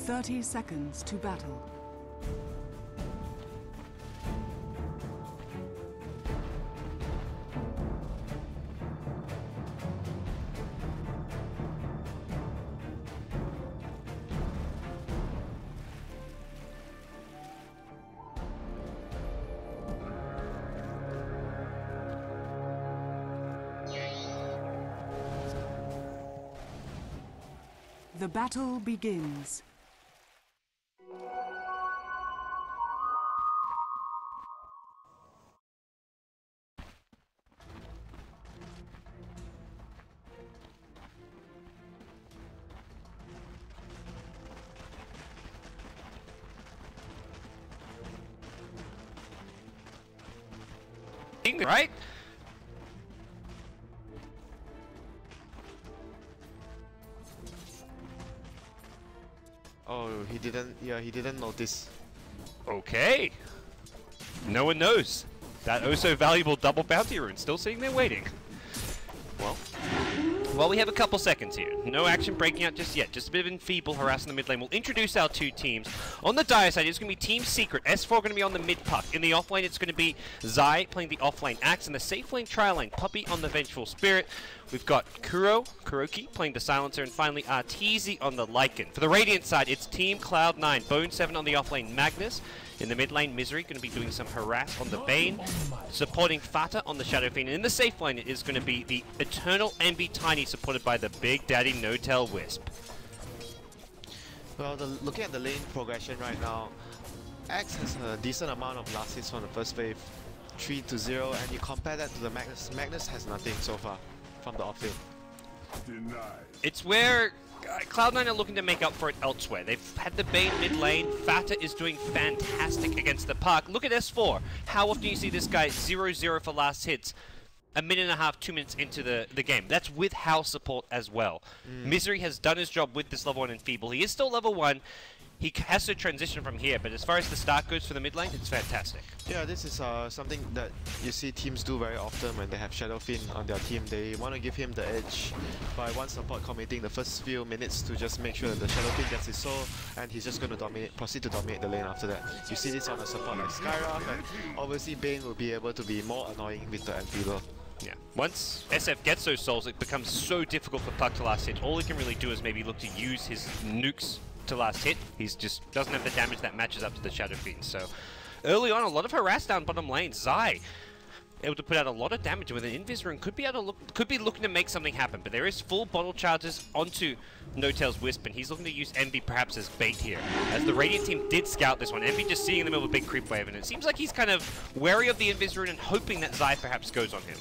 30 seconds to battle. The battle begins. Right? Oh, he didn't. Yeah, he didn't notice. Okay. No one knows. That oh so valuable double bounty rune still sitting there waiting. Well, we have a couple seconds here. No action breaking out just yet. Just a bit of enfeeble harassing the mid lane. We'll introduce our two teams. On the Dire side, it's going to be Team Secret. S4 going to be on the mid puck. In the off lane, it's going to be Zai playing the off lane Axe. And the safe lane tri lane, Puppy on the Vengeful Spirit. We've got Kuroki playing the Silencer. And finally, Arteezy on the Lycan. For the Radiant side, it's Team CLOUD9. Bone7 on the off lane Magnus. In the mid lane, Misery going to be doing some harass on the Bane, supporting Fata on the Shadow Fiend. And in the safe lane, it is going to be the Eternal Envy Tiny, supported by the Big Daddy No-Tail Wisp. Well, looking at the lane progression right now, Axe has a decent amount of last hits from the first wave, 3-0, and you compare that to the Magnus. Magnus has nothing so far from the offfield. It's where CLOUD9 are looking to make up for it elsewhere. They've had the Bane mid lane. Fata is doing fantastic against the park. Look at S4. How often do you see this guy 0-0 for last hits? A minute and a half, 2 minutes into the game. That's with house support as well. Misery has done his job with this level 1 Enfeeble. He is still level 1. He has to transition from here, but as far as the start goes for the mid lane, it's fantastic. Yeah, this is something that you see teams do very often when they have Shadow Fiend on their team. They want to give him the edge by one support committing the first few minutes to just make sure that the Shadow Fiend gets his soul, and he's just going to proceed to dominate the lane after that. You see this on a support like Skyra, and obviously Bane will be able to be more annoying with the Enfeeble. Yeah, once SF gets those souls, it becomes so difficult for Puck to last hit. All he can really do is maybe look to use his nukes to last hit. He's just doesn't have the damage that matches up to the Shadow Fiend. So early on, a lot of harass down bottom lane. Zai able to put out a lot of damage with an Invis rune. Could be looking to make something happen, but there is full bottle charges onto No-Tail's Wisp, and he's looking to use Envy perhaps as bait here. As the Radiant team did scout this one, Envy just seeing in the middle of a big creep wave, and it seems like he's kind of wary of the Invis rune and hoping that Zai perhaps goes on him.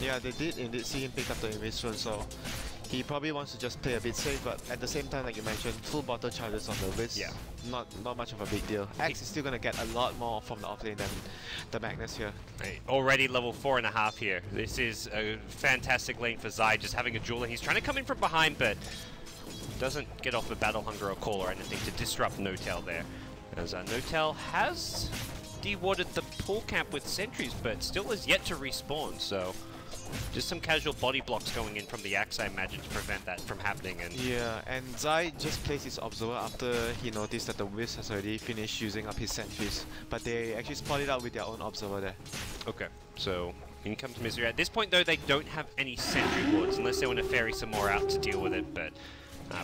Yeah, they did indeed see him pick up the Invis rune, so he probably wants to just play a bit safe, but at the same time, like you mentioned, full bottle charges on the Wisp. Yeah. Not much of a big deal. Axe is still going to get a lot more from the offlane than the Magnus here. Hey, already level 4.5 here. This is a fantastic lane for Zai, just having a jewel, and he's trying to come in from behind, but doesn't get off a battle hunger or call or anything to disrupt No-Tail there. As No-Tail has dewarded the pool camp with sentries, but still is yet to respawn, so just some casual body blocks going in from the Axe, I imagine, to prevent that from happening. And yeah, and Zai just placed his Observer after he noticed that the Wisp has already finished using up his sentries, but they actually spotted out with their own Observer there. Okay, so in comes Misery. At this point, though, they don't have any sentry wards, unless they want to ferry some more out to deal with it, but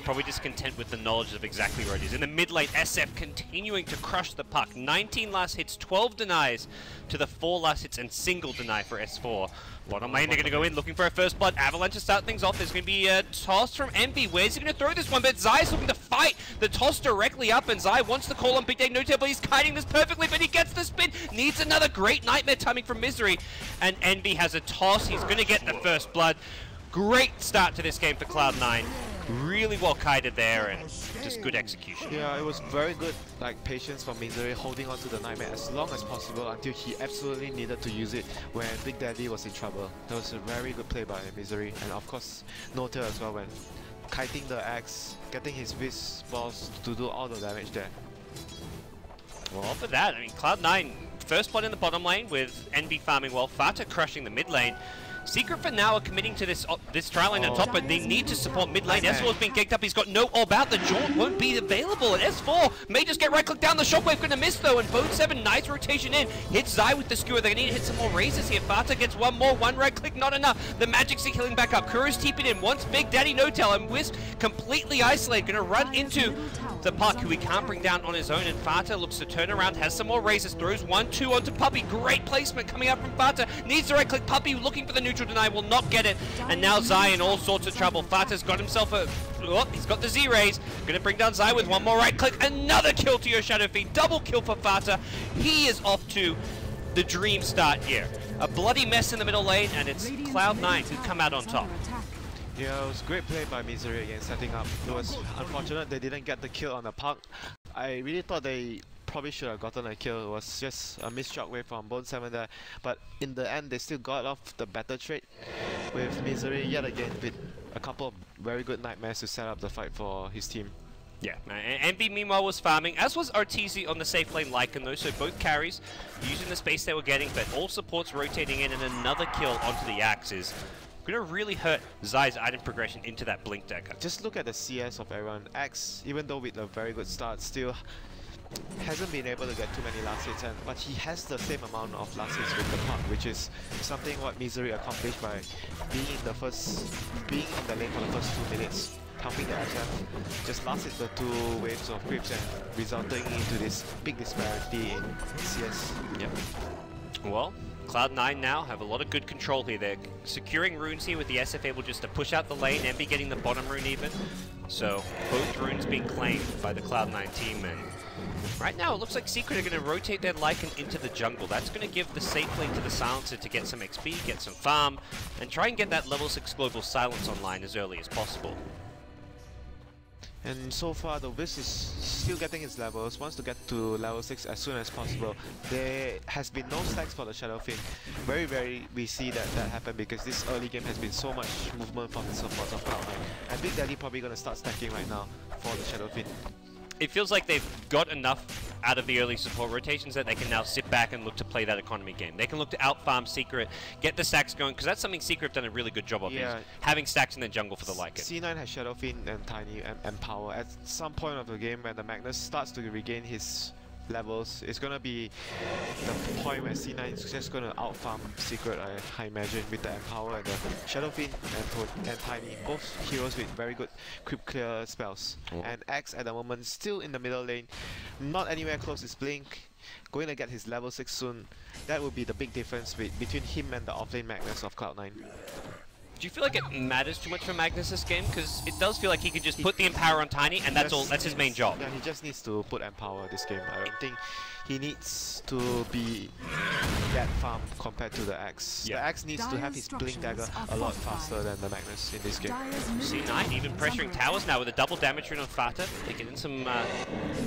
probably just content with the knowledge of exactly where it is. In the mid lane, SF continuing to crush the puck. 19 last hits, 12 denies to the 4 last hits and single deny for S4. Bottom lane, they're going to go in looking for a first blood. Avalanche to start things off. There's going to be a toss from Envy. Where's he going to throw this one? But Zai's looking to fight the toss directly up, and Zai wants to call on Big Day No-Tail, but he's kiting this perfectly, but he gets the spin. Needs another great nightmare timing from Misery. And Envy has a toss. He's going to get the first blood. Great start to this game for CLOUD9. Really well kited there, and just good execution. Yeah, it was very good, like, patience from Misery, holding on to the Nightmare as long as possible until he absolutely needed to use it when Big Daddy was in trouble. That was a very good play by Misery, and of course No-Tail as well, when kiting the Axe, getting his Wisp balls to do all the damage there. Well, for that, I mean, CLOUD9 first blood in the bottom lane with Envy farming well, Fata crushing the mid lane. Secret for now are committing to this this trial line on top, but they need to support mid lane. S4's been kicked up, he's got no orb out, the jaunt won't be available, and S4 may just get right-click down, the shockwave gonna miss though, and Bone 7, nice rotation in, hits Zai with the skewer, they're gonna need to hit some more razors here. Fata gets one more, one right-click, not enough, the Magic Stick healing back up, Kuro's TP'd in, once Big Daddy No-Tail, and Wisp completely isolated, gonna run into the Puck, who he can't bring down on his own, and Fata looks to turn around, has some more razors, throws 1-2 onto Puppy, great placement coming up from Fata, needs the right-click, Puppy looking for the neutral deny, will not get it, and now Zai in all sorts of trouble. Fata's got himself a... Oh, he's got the Z-Rays, gonna bring down Zai with one more right-click, another kill to your Shadow Fiend, double kill for Fata. He is off to the dream start here. A bloody mess in the middle lane, and it's CLOUD9 who come out on top. Yeah, it was great play by Misery again, setting up. It was unfortunate they didn't get the kill on the Puck. I really thought they probably should have gotten a kill. It was just a missed shockwave from Bone 7 there. But in the end, they still got off the better trade with Misery yet again with a couple of very good nightmares to set up the fight for his team. Yeah, and Envy meanwhile was farming, as was Arteezy on the safe lane Lycan though, so both carries using the space they were getting, but all supports rotating in, and another kill onto the Axe is gonna really hurt Zai's item progression into that Blink Dagger. Just look at the CS of everyone. Axe, even though with a very good start, still hasn't been able to get too many last hits, but he has the same amount of last hits with the Puck, which is something what Misery accomplished by being in the lane for the first 2 minutes, helping the SF just last hit the 2 waves of creeps and resulting into this big disparity in CS. Yep. Well, CLOUD9 now have a lot of good control here. They're securing runes here with the SF able just to push out the lane, Envy getting the bottom rune even. So both runes being claimed by the CLOUD9 team, and right now it looks like Secret are going to rotate their Lycan into the jungle. That's going to give the safe lane to the Silencer to get some XP, get some farm, and try and get that level 6 global silence online as early as possible. And so far the Wisp is still getting his levels, wants to get to level 6 as soon as possible. There has been no stacks for the Shadow Fiend. Very rarely we see that happen because this early game has been so much movement from the supports of CLOUD9. And Big Daddy probably gonna start stacking right now for the Shadow Fiend. It feels like they've got enough out of the early support rotations that they can now sit back and look to play that economy game. They can look to outfarm Secret, get the stacks going, because that's something Secret have done a really good job of, is having stacks in the jungle for the Lycan. C9 has Shadow Fiend and Tiny and Power. At some point of the game when the Magnus starts to regain his levels, it's gonna be the point where C9 is just gonna outfarm Secret, I imagine, with the Empower and the Shadow Fiend and Tiny, both heroes with very good creep clear spells. And Axe at the moment still in the middle lane, not anywhere close his Blink, going to get his level 6 soon. That would be the big difference between him and the offlane Magnus of CLOUD9. Do you feel like it matters too much for Magnus this game? Because it does feel like he could just put the Empower on Tiny and that's all. That's his main job. Yeah, he just needs to put Empower this game. I don't think he needs to be that farm compared to the Axe. The Axe needs to have his Blink Dagger a lot faster than the Magnus in this game. C9 even pressuring towers now with a double damage rune on Fata. They get in some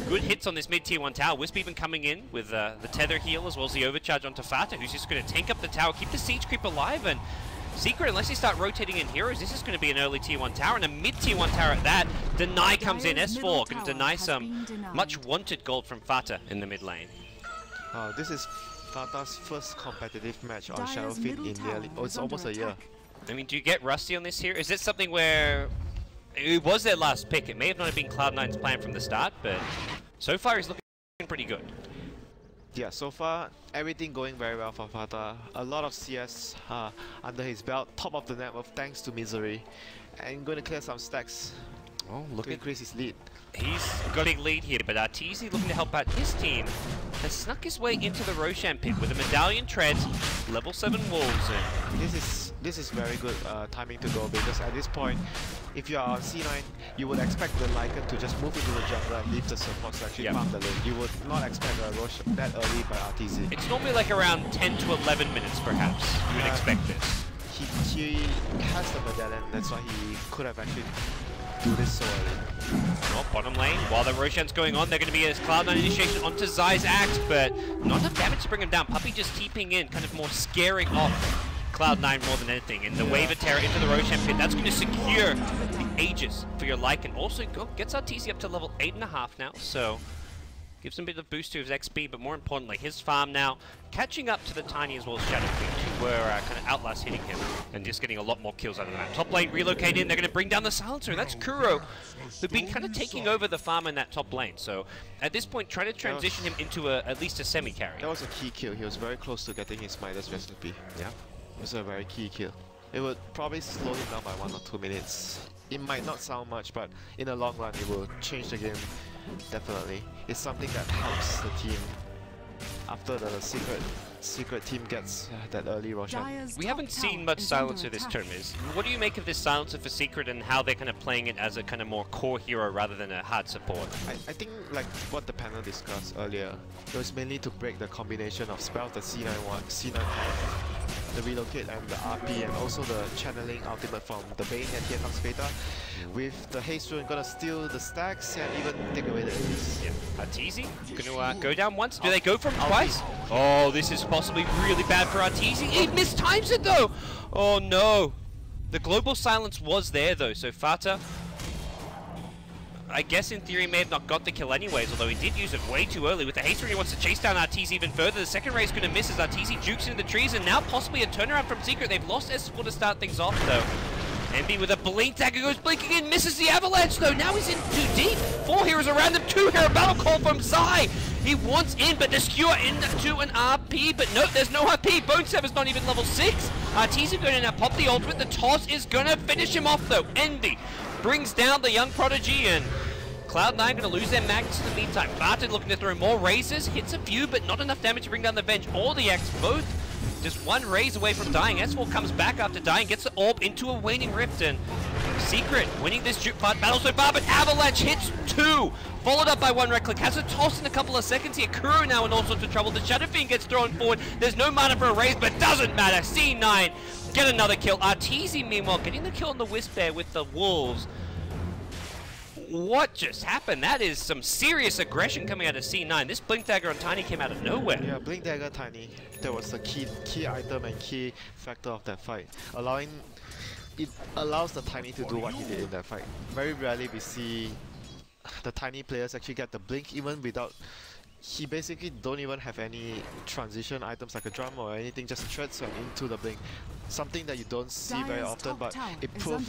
good hits on this mid tier 1 tower. Wisp even coming in with the tether heal as well as the overcharge onto Fata, who's just going to tank up the tower, keep the siege creep alive, and Secret, unless they start rotating in heroes, this is going to be an early tier 1 tower and a mid tier 1 tower at that. Deny comes in, S4 going to deny some much wanted gold from Fata in the mid lane. This is Fata's first competitive match on Shadow Fiend in nearly, it's almost a year. I mean, do you get rusty on this here? Is this something where it was their last pick? It may have not been CLOUD9's plan from the start, but so far he's looking pretty good. Yeah, so far everything going very well for Fata. A lot of CS under his belt, top of the network thanks to Misery, and going to clear some stacks to increase his lead. He's got a big lead here, but Arteezy looking to help out his team has snuck his way into the Roshan pit with a medallion treads, level 7 wolves. This is very good timing to go, because at this point, if you are on C9, you would expect the Lycan to just move into the jungle and leave the supports to actually farm the lane. You would not expect a Roshan that early by Arteezy. It's normally like around 10 to 11 minutes perhaps, you would expect this. He has the medallion, that's why he could have actually do this so early. Well, bottom lane, while the Roshan's going on, they're going to be a CLOUD9 initiation onto Zai's Axe, but not enough damage to bring him down. Puppy just TPing in, kind of more scaring off CLOUD9 more than anything. And the Wave of Terror into the Roshan pit, that's going to secure the Aegis for your Lycan. Also gets Arteezy up to level 8.5 now, so Gives him a bit of boost to his XP, but more importantly, his farm now catching up to the Tiny as well as Shadow Fiend, who were kind of outlast hitting him and just getting a lot more kills out of the map. Top lane relocate in, they're going to bring down the Silencer, and that's Kuro, who've been kind of taking over the farm in that top lane. So at this point, try to transition him into at least a semi-carry. That was a key kill. He was very close to getting his Midas recipe. Yeah. It was a very key kill. It would probably slow him down by 1 or 2 minutes. It might not sound much, but in the long run, it will change the game. Definitely. It's something that helps the team after the secret team gets that early Roshan. We haven't seen much Silencer this term. What do you make of this Silencer for Secret and how they're kind of playing it as a kind of more core hero rather than a hard support? I think like what the panel discussed earlier, it was mainly to break the combination of spells, the C9 the relocate and the RP, and also the channeling ultimate from the Bane, and here comes Beta with the haste rune, gonna steal the stacks and even take away the Ace. Yeah. Arteezy gonna go down once. Do they go for him twice? Oh, this is possibly really bad for Arteezy. He mistimes it though! Oh no! The global silence was there though, so Fata, I guess in theory may have not got the kill anyways, although he did use it way too early. With the haste rune, he wants to chase down Arteezy even further. The second race going to miss as Arteezy jukes into the trees, and now possibly a turnaround from Secret. They've lost S4 to start things off though. MB with a blink dagger goes blinking in, misses the avalanche though. Now he's in too deep. 4 heroes around him, 2 hero battle call from Zai. He wants in, but the skewer into an RP, but no, there's no RP. Bone Sever's not even level 6. Arteezy going to now pop the ultimate. The toss is going to finish him off though. Envy brings down the young prodigy, and CLOUD9 going to lose their magnets in the meantime. Barton looking to throw more razors, hits a few, but not enough damage to bring down the Venge or the Axe. Both just 1 raise away from dying. S4 comes back after dying, gets the orb into a waning rift, and Secret winning this juke fight battle so far, but Avalanche hits 2, followed up by 1 right click. Has a toss in a couple of seconds here. Kuro now in all sorts of trouble. The Shadow Fiend gets thrown forward. There's no mana for a raise, but doesn't matter. C9 get another kill. Arteezy meanwhile getting the kill on the Wisp there with the Wolves. What just happened? That is some serious aggression coming out of C9. This Blink Dagger on Tiny came out of nowhere. Yeah, Blink Dagger Tiny. That was the key item and key factor of that fight. It allows the Tiny to do what he did in that fight. Very rarely we see the Tiny players actually get the blink even without. He basically don't even have any transition items like a drum or anything, just threads and into the blink. Something that you don't see very often, but it proved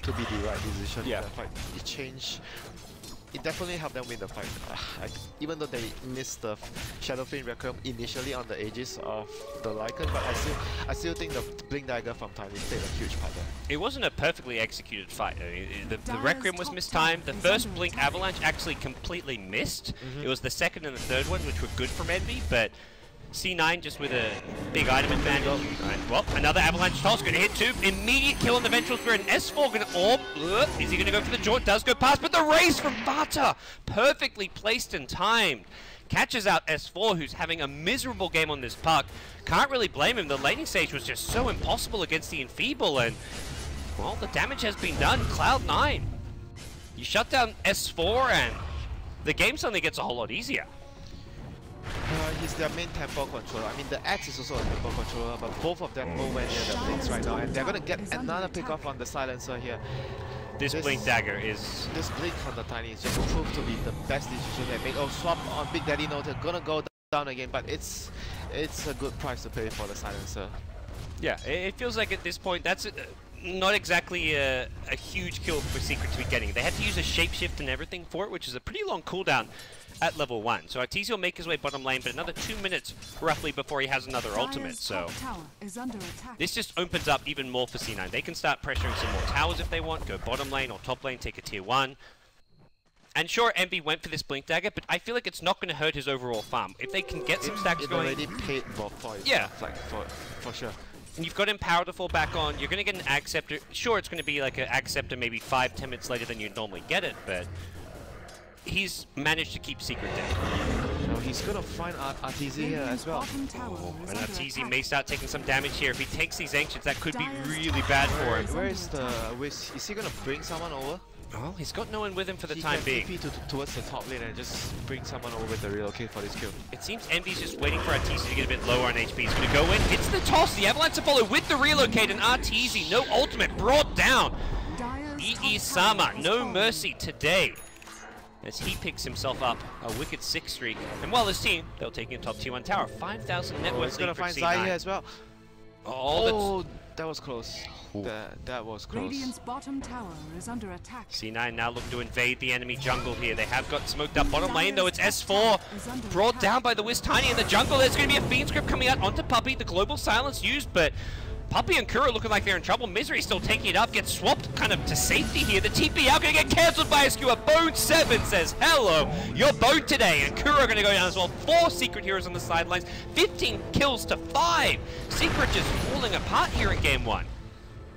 to be the right decision in that fight. It changed. It definitely helped them win the fight. Even though they missed the Shadow Fiend Requiem initially on the edges of the Lycan, but I still think the Blink Dagger from Tiny played a huge part there. It wasn't a perfectly executed fight. The Requiem was mistimed. The first Blink Avalanche actually completely missed. It was the second and the third one which were good from Envy, but C9 just with a big item advantage. Right. Well, another Avalanche toss, going to hit 2. Immediate kill on the Vengeful Spirit. And S4 going to orb. Is he going to go for the jaw? It does go past, but the raise from Vata, perfectly placed and timed, catches out S4, who's having a miserable game on this puck. Can't really blame him. The laning stage was just so impossible against the Enfeeble, and well, the damage has been done. CLOUD9, you shut down S4, and the game suddenly gets a whole lot easier. He's their main tempo controller. I mean, the Axe is also a tempo controller, but both of them nowhere near the blinks right now, and they're gonna get another pick off on the Silencer here. This Blink Dagger is... This Blink on the Tiny is just proved to be the best decision they make. Oh, swap on Big Daddy Note, they're gonna go down again, but it's a good price to pay for the Silencer. Yeah, it feels like at this point, that's not exactly a huge kill for Secret to be getting. They had to use a shapeshift and everything for it, which is a pretty long cooldown at level 1. So Arteezy will make his way bottom lane, but another 2 minutes roughly before he has another ultimate. So this just opens up even more for C9. They can start pressuring some more towers if they want, go bottom lane or top lane, take a tier 1. And sure, MB went for this Blink Dagger, but I feel like it's not going to hurt his overall farm. If they can get some stacks going... already paid for it. Yeah. Like, for sure. And you've got Empower to fall back on. You're going to get an Ag Scepter. Sure, it's going to be like an Ag Scepter maybe 5-10 minutes later than you'd normally get it, but he's managed to keep Secret down. So he's going to find Arteezy here as well. And Arteezy may start taking some damage here. If he takes these Ancients, that could be really bad for him. Where is the... Is he going to bring someone over? Well, he's got no one with him for the time being. He can TP towards the top lane and just bring someone over with the relocate for this kill. It seems Envy's just waiting for Arteezy to get a bit lower on HP. He's going to go in, hits the toss, the Avalanche to follow with the relocate, and Arteezy, no ultimate, brought down. EE Sama, no mercy today. as he picks himself up a wicked 6 streak. And while his team, they'll take a top tier 1 tower. 5,000 net worth. He's gonna find C9. Zai here as well. Oh, that was close. That was close. Radiant's bottom tower is under attack. C9 now look to invade the enemy jungle here. They have got smoked up bottom lane though. It's S4 brought down by the Tiny in the jungle. There's going to be a Fiend script coming out onto Puppey. The global silence used, but Puppey and Kuro looking like they're in trouble. Misery still taking it up, gets swapped kind of to safety here. The TP out going to get cancelled by a skewer. Bone7 says, hello, you're boned today. And Kuro going to go down as well. 4 Secret heroes on the sidelines, 15 kills to 5. Secret just falling apart here in game 1.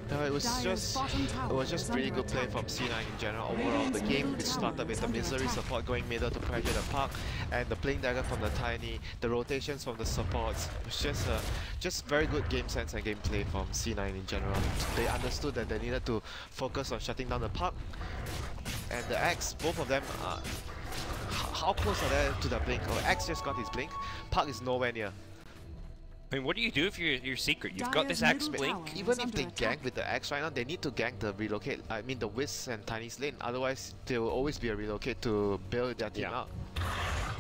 No, it was just really good play from C9 in general. Overall, the game started with the Misery support going middle to pressure the Park, and the Blink Dagger from the Tiny, the rotations from the supports. It was just very good game sense and gameplay from C9 in general. They understood that they needed to focus on shutting down the Park, and the Axe, both of them are... How close are they to the Blink? Oh, Axe just got his Blink, Park is nowhere near. I mean, what do you do if you're Secret? You've got this Axe Blink. Even if they gank with the Axe right now, they need to gank the relocate. I mean, the Wisp and Tiny's lane. Otherwise, there will always be a relocate to build their team out.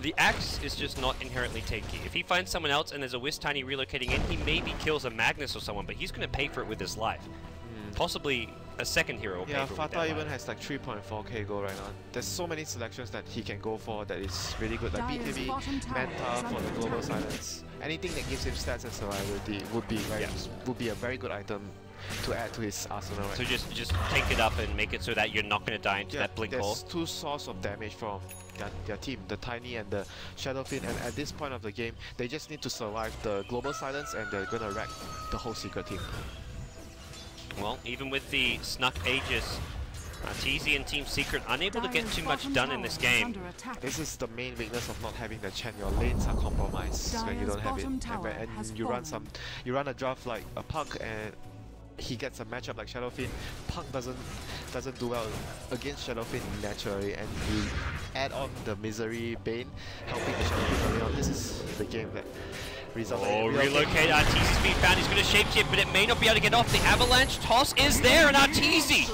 The Axe is just not inherently tanky. If he finds someone else and there's a Wisp Tiny relocating in, he maybe kills a Magnus or someone, but he's going to pay for it with his life. Possibly a second hero will pay for it. Yeah, Fata even has like 3.4k gold right now. There's so many selections that he can go for that is really good. Like BKB, Manta for the global silence. Anything that gives him stats and survivability would be a very good item to add to his arsenal. Right? So just take it up and make it so that you're not going to die into that blink hole. There's 2 sources of damage from their team, the Tiny and the Shadowfiend, and at this point of the game, they just need to survive the global silence and they're gonna wreck the whole Secret team. Well, even with the Snuck Aegis, Arteezy and Team Secret unable to get too much done in this game. This is the main weakness of not having the Chen. Your lanes are compromised when you don't have it, and you run a draft like a Punk, and he gets a matchup like Shadowfiend. Punk doesn't do well against Shadowfiend naturally, and you add on the Misery Bane helping the Shadowfiend early on. This is the game that resulted in relocate. Arteezy's being found. He's going to shapeshift, but it may not be able to get off. The avalanche toss is there, and Arteezy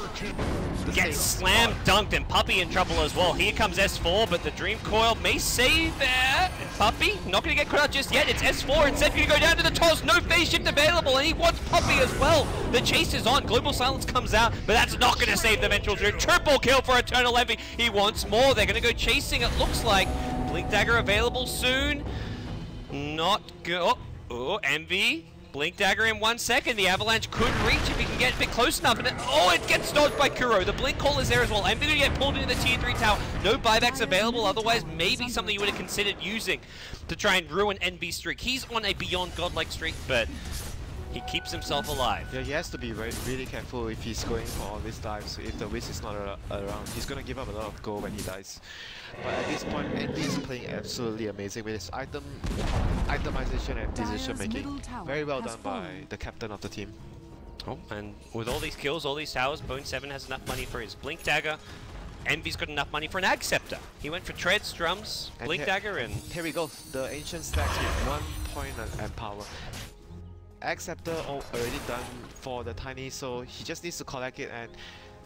gets slam dunked, and Puppey in trouble as well. Here comes S4, but the Dream Coil may save there. Puppey not going to get caught out just yet. It's S4 and Seth going to go down to the toss. No phase shift available, and he wants Puppey as well. The chase is on. Global silence comes out, but that's not going to save the Vengeful Druid. Triple kill for Eternal Envy. He wants more. They're going to go chasing, it looks like. Blink Dagger available soon. Not good. Oh, Envy. Blink Dagger in 1 second. The Avalanche could reach if he can get a bit close enough. And it gets dodged by Kuro. The Blink Call is there as well. Envy going to get pulled into the tier 3 tower. No buybacks available. Otherwise, maybe something you would have considered using to try and ruin Envy's streak. He's on a beyond godlike streak, but he keeps himself alive. Yeah, he has to be really careful if he's going for all these dives. If the Wisp is not around, he's going to give up a lot of gold when he dies. But at this point, Envy is playing absolutely amazing with his itemization and decision making. Very well done by the captain of the team. Oh, and with all these kills, all these towers, Bone7 has enough money for his Blink Dagger. Envy's got enough money for an Ag Scepter. He went for Treads, Drums, Blink Dagger, and... Here we go. The Ancient stacks with 1 point and power. Ag Scepter already done for the Tiny, so he just needs to collect it, and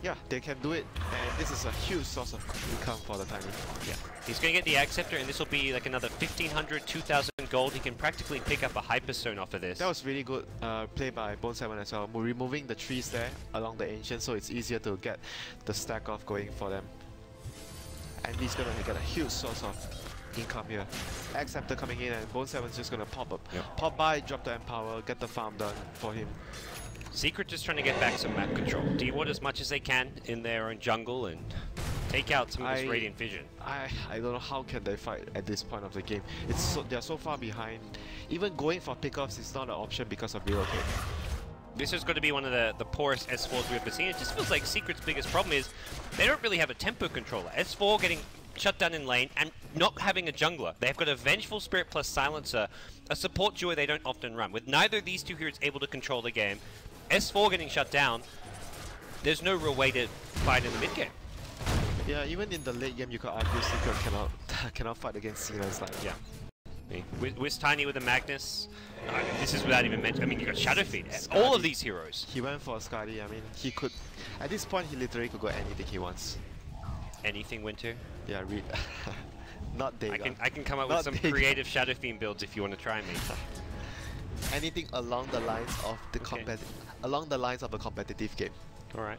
yeah, they can do it, and this is a huge source of income for the Tiny. Yeah, he's going to get the Ag Scepter, and this will be like another 1,500, 2,000 gold. He can practically pick up a Hyperstone off of this. That was really good play by Bone7 as well, removing the trees there along the Ancient, so it's easier to get the stack off going for them. And he's going to get a huge source of income here. Ag Scepter coming in, and Bone7's just going to pop up. Yep. Pop by, drop the Empower, get the farm done for him. Secret just trying to get back some map control. D-Ward as much as they can in their own jungle and take out some of this Radiant Vision. I don't know how can they fight at this point of the game. They're so far behind. Even going for pickoffs is not an option because of relocate. This is going to be one of the poorest S4s we've ever seen. It just feels like Secret's biggest problem is they don't really have a tempo controller. S4 getting shut down in lane and not having a jungler. They've got a Vengeful Spirit plus Silencer, a support duo they don't often run. With neither of these two heroes able to control the game, S4 getting shut down, there's no real way to fight in the mid game. Yeah, even in the late game, you could argue Secret cannot fight against C9's line. Yeah. With Tiny with a Magnus, this is without even mentioning. I mean, you got Shadowfiend. All of these heroes. He went for a Skadi. I mean, he could. At this point, he literally could go anything he wants. anything, Winter. Yeah, read. Not Dagon. I can come up with some creative Shadow Fiend builds if you want to try me. Anything along the lines of the along the lines of a competitive game. All right.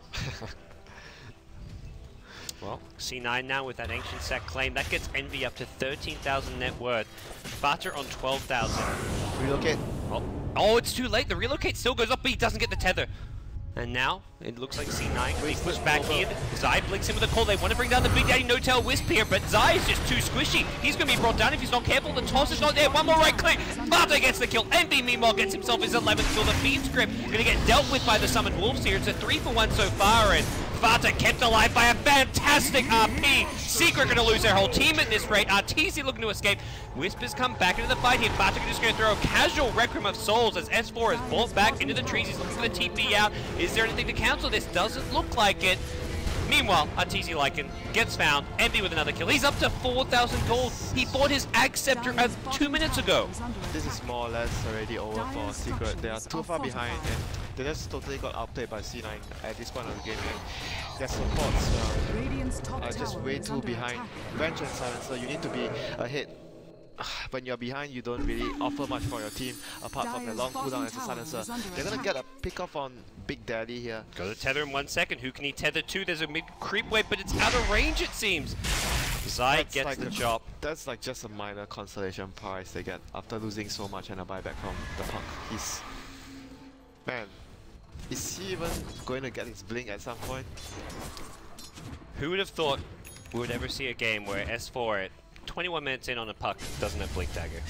Well, C9 now with that Ancient Sack claim. That gets Envy up to 13,000 net worth. Vater on 12,000. Relocate. Oh, it's too late. The relocate still goes up, but he doesn't get the tether. And now, it looks like C9 being pushed back here. Zai blinks in with a call. They want to bring down the Big Daddy No-Tail Wisp here, but Zai is just too squishy. He's going to be brought down if he's not careful. The toss is not there. One more right click. Vater gets the kill. Envy, meanwhile, gets himself his 11th kill. The Fiend's Grip going to get dealt with by the Summoned Wolves here. It's a 3-for-1 so far, and Vater kept alive by a fantastic RP. Secret going to lose their whole team at this rate. Arteezy looking to escape. Wisp has come back into the fight here. Vater just going to throw a casual Requiem of Souls as S4 is brought back into the trees. He's looking for the TP out. Is there anything to cancel this? Doesn't look like it. Meanwhile, Arteezy Lycan gets found. Envy with another kill. He's up to 4,000 gold. He bought his Axe Scepter 2 minutes ago. This is more or less already over for Secret. They are too far behind and they just totally got outplayed by C9 at this point of the game. And their supports are just way too behind. Wrench and Silencer, you need to be ahead. When you're behind, you don't really offer much for your team apart from the long cooldown as a silencer. They're gonna get a pick off on Big Daddy here. Go to tether in 1 second. Who can he tether to? There's a mid creep wave, but it's out of range, it seems. Zai gets like the job. That's like just a minor consolation prize they get after losing so much and a buyback from the Punk. Man, is he even going to get his blink at some point? Who would have thought we would ever see a game where S4 21 minutes in on a puck doesn't have Blink Dagger?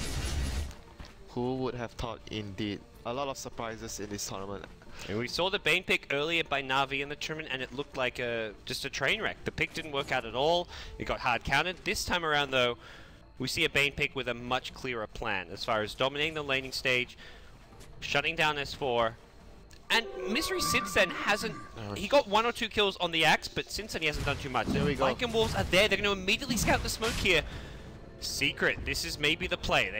Who would have thought indeed? A lot of surprises in this tournament. And we saw the Bane pick earlier by Na'Vi in the tournament and it looked like just a train wreck. The pick didn't work out at all. It got hard counted. This time around though, we see a Bane pick with a much clearer plan as far as dominating the laning stage, shutting down S4. And Misery since then hasn't... He got 1 or 2 kills on the Axe, but since then he hasn't done too much. There we go. Lycan Wolves are there. They're going to immediately scout the smoke here. Secret, this is maybe the play.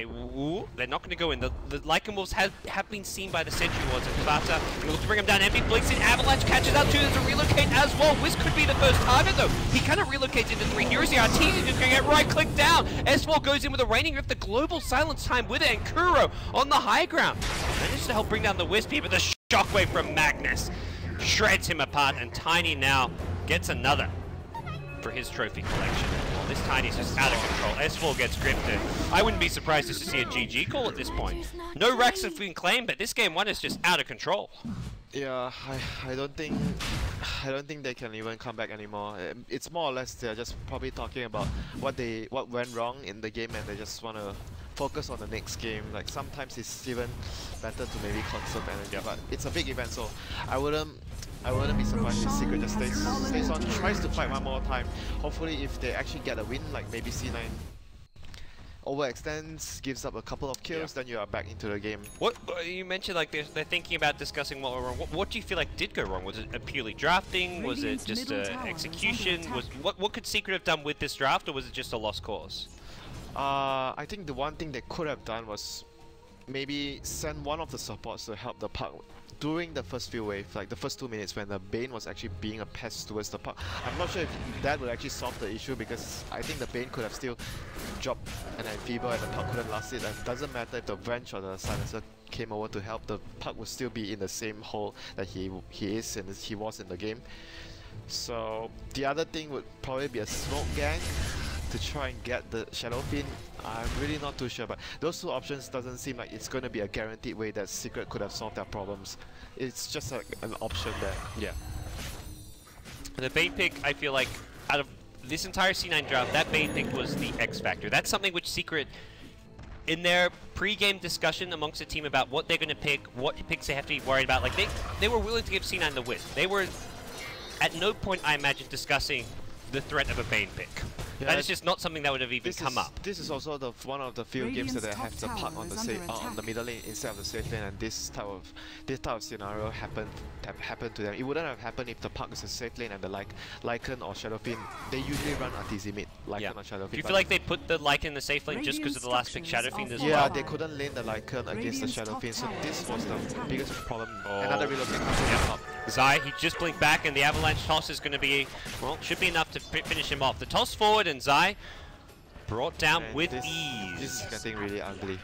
They're not going to go in. The Lycan Wolves have been seen by the Sentry Wards and Vater. He looks to bring him down. Envy blinks in. Avalanche catches out too. There's a relocate as well. Wiz could be the first target though. He kind of relocates into 3 heroes here. Arteezy just going to get right click down. S4 goes in with a Raining Rift. The global silence time with it. And Kuro on the high ground. Manages to help bring down the Wisp here, but the shockwave from Magnus shreds him apart. And Tiny now gets another for his trophy collection. Well, this Tiny's just out of control. S4 gets gripped in. I wouldn't be surprised just to see a GG call at this point. No racks have been claimed, but this game 1 is just out of control. Yeah, I don't think they can even come back anymore. It's more or less they're just probably talking about what went wrong in the game and they just want to focus on the next game. Like sometimes it's even better to maybe conserve energy, but it's a big event, so I wouldn't be surprised if Secret just stays on, tries to fight one more time. Hopefully if they actually get a win, like maybe C9 overextends, gives up a couple of kills, then you are back into the game. What you mentioned, like they're thinking about discussing what went wrong. What do you feel like did go wrong? Was it a purely drafting? Was it just execution? What could Secret have done with this draft, or was it just a lost cause? I think the one thing they could have done was maybe send one of the supports to help the puck during the first few waves, like the first 2 minutes when the Bane was actually being a pest towards the puck. I'm not sure if that would actually solve the issue because I think the Bane could have still dropped an Enfeeble and the puck couldn't last it. And it doesn't matter if the Wrench or the Silencer came over to help, the puck would still be in the same hole that he was in the game. So the other thing would probably be a smoke gang to try and get the Shadow Fiend. I'm really not too sure, but those 2 options doesn't seem like it's going to be a guaranteed way that Secret could have solved their problems. It's just like an option there. Yeah. The Bane pick, I feel like, out of this entire C9 draft, that Bane pick was the X factor. That's something which Secret, in their pre-game discussion amongst the team about what they're going to pick, what picks they have to be worried about, like they were willing to give C9 the Wisp. They were, at no point I imagine, discussing the threat of a Bane pick. Yeah, that is just not something that would have even come up. This is also one of the few games that they have the puck on the middle lane instead of the safe lane, and this type of scenario happened to them. It wouldn't have happened if the puck is a safe lane and the Lycan or Shadow Fiend. They usually run Arteezy mid, Lycan or Shadow Fiend. Do you feel like they put the Lycan in the safe lane just because of the last pick Shadow Fiend as well? Yeah, they couldn't lane the Lycan against the Shadow Fiend, so this was the biggest problem. Another relocate comes in top. Zai, he just blinked back, and the avalanche toss is going to be, well, should be enough to finish him off. The toss forward, and Zai brought down with ease. This is getting really ugly.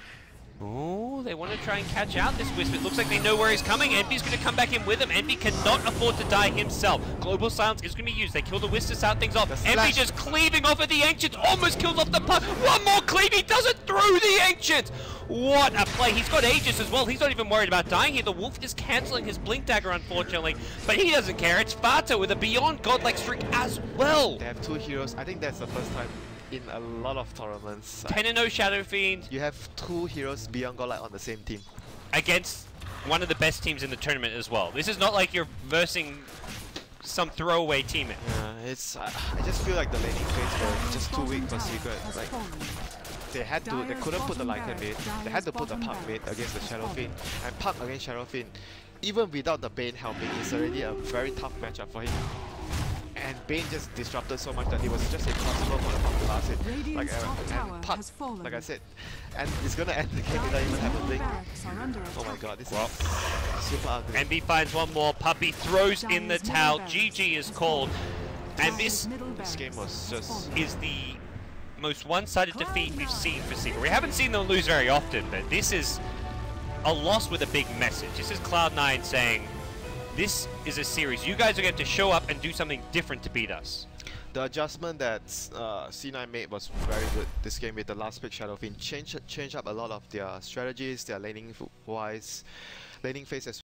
Oh, they want to try and catch out this Wisp. It looks like they know where he's coming. Envy's going to come back in with him. Envy cannot afford to die himself. Global Silence is going to be used. They kill the Wisp to start things off. Envy just cleaving off of the Ancients. Almost kills off the puck. One more cleave. He does it through the Ancients. What a play. He's got Aegis as well. He's not even worried about dying here. The Wolf is cancelling his Blink Dagger, unfortunately. But he doesn't care. It's Fata with a beyond godlike streak as well. They have 2 heroes. I think that's the first time in a lot of tournaments. 10-0 Shadow Fiend. You have 2 heroes beyond godlike on the same team. Against one of the best teams in the tournament as well. This is not like you're versing some throwaway team. Yeah, it's. I just feel like the laning phase were just too weak for Secret. Like they couldn't put the Lycan mid. They had to put the Puck mid against the Shadow Fiend, and Puck against Shadow Fiend, even without the Bane helping, it's already a very tough matchup for him. And Bane just disrupted so much that he was just impossible for the Puck to last it. Like, and Puck, like I said, and it's gonna end the game without even having a blink. Oh my god, this is super ugly. MB finds one more. Puppey throws in the towel. GG is called. And this game was just is the most one-sided defeat we've seen for Secret. We haven't seen them lose very often, but this is a loss with a big message. This is CLOUD9 saying, this is a series. You guys are going to show up and do something different to beat us. The adjustment that C9 made was very good this game with the last pick Shadow Fiend. Change up a lot of their strategies, their laning wise, laning phase as well.